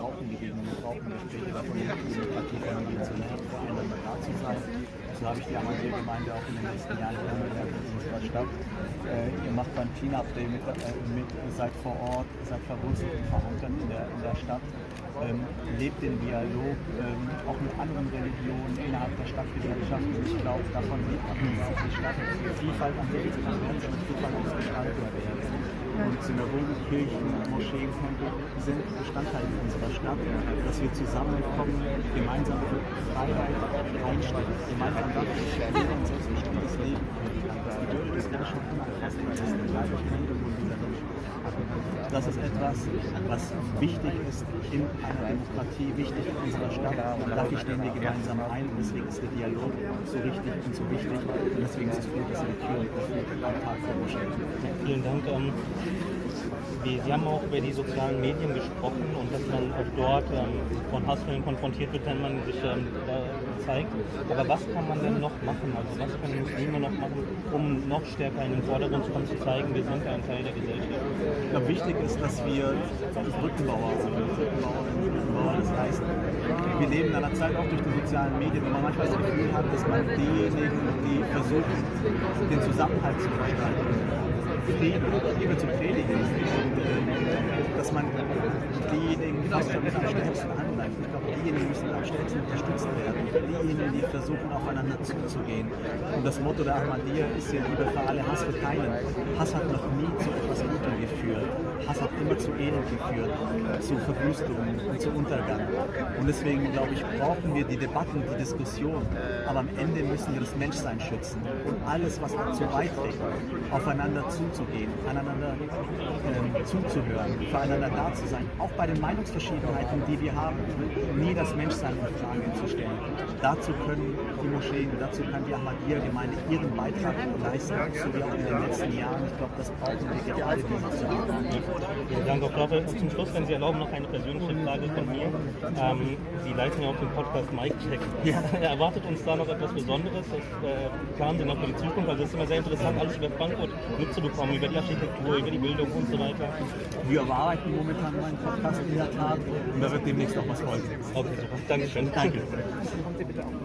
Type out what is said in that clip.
brauchen die Gegend, wir brauchen Gespräche davon, Demokratie voneinander zu lernen, voreinander da zu sein. So habe ich die Amadeo-Gemeinde auch in den letzten Jahren kennengelernt in unserer Stadt. Ihr macht beim Cleanup Day mit, ihr seid vor Ort, ihr seid verwurzelt und verankert in der Stadt. Lebt den Dialog auch mit anderen Religionen innerhalb der Stadtgesellschaft. Und ich glaube, davon lebt auch die Stadt. Vielfalt an der Transparenz und Vielfalt ausgestaltet werden. Und Synagogen, Kirchen, Moscheen, Tempel sind Bestandteil unserer Stadt, dass wir zusammenkommen, gemeinsam für Freiheit einstehen, gemeinsam dafür, dass jeder ein selbstbestimmtes Leben führen kann, dass die Würde des Menschen unantastbar ist, egal welchen Hintergrund dieser Menschen hat. Das ist etwas, was wichtig ist in einer Demokratie, wichtig in unserer Stadt. Und dafür stehen wir gemeinsam ein. Und deswegen ist der Dialog so richtig und so wichtig. Und deswegen ist es gut, dass wir die Türen öffnen am Tag der Moschee. Vielen Dank. Sie haben auch über die sozialen Medien gesprochen und dass man auch dort von Hassfällen konfrontiert wird, wenn man sich da zeigt. Aber was kann man denn noch machen? Also was können Muslime noch machen, um noch stärker in den Vordergrund zu kommen, zu zeigen, wir sind ein Teil der Gesellschaft? Ich glaube, wichtig ist, dass wir Brückenbauer sind. Brückenbauer, das heißt, wir leben in einer Zeit auch durch die sozialen Medien, wo man manchmal das Gefühl hat, dass man diejenigen, die versuchen, den Zusammenhalt zu gestalten, Frieden, Liebe zu predigen, dass man diejenigen fast schon mit am stärksten angreift. Ich glaube, diejenigen müssen am stärksten unterstützt werden. Diejenigen, die versuchen, aufeinander zuzugehen. Und das Motto der Ahmadiyya ist ja Liebe für alle, Hass für keinen. Hass hat noch nie zu etwas Gutem geführt. Hass hat immer zu Elend geführt, zu Verwüstungen und zu Untergang. Und deswegen, glaube ich, brauchen wir die Debatten, die Diskussion. Aber am Ende müssen wir das Menschsein schützen. Und alles, was dazu beiträgt, aufeinander zuzugehen, einander zuzuhören, füreinander da zu sein, auch bei den Meinungsverschiedenheiten, die wir haben, nie das Menschsein in Frage zu stellen. Dazu können die Moscheen, dazu kann die Ahmadiyya-Gemeinde ihren Beitrag leisten, so wie auch in den letzten Jahren. Ich glaube, das brauchen wir gerade diese Zeit. Vielen Dank, Dr. Lotte. Zum Schluss, wenn Sie erlauben, noch eine persönliche Frage von mir. Sie leiten ja auch den Podcast Mic Check. Ja. Erwartet uns da noch etwas Besonderes? Das planen Sie noch für die Zukunft? Also es ist immer sehr interessant, alles über Frankfurt mitzubekommen, über die Architektur, über die Bildung und so weiter. Wir überarbeiten momentan meinen Podcast in der Tat und da wird demnächst noch was folgen. Okay, super. Dankeschön. Danke.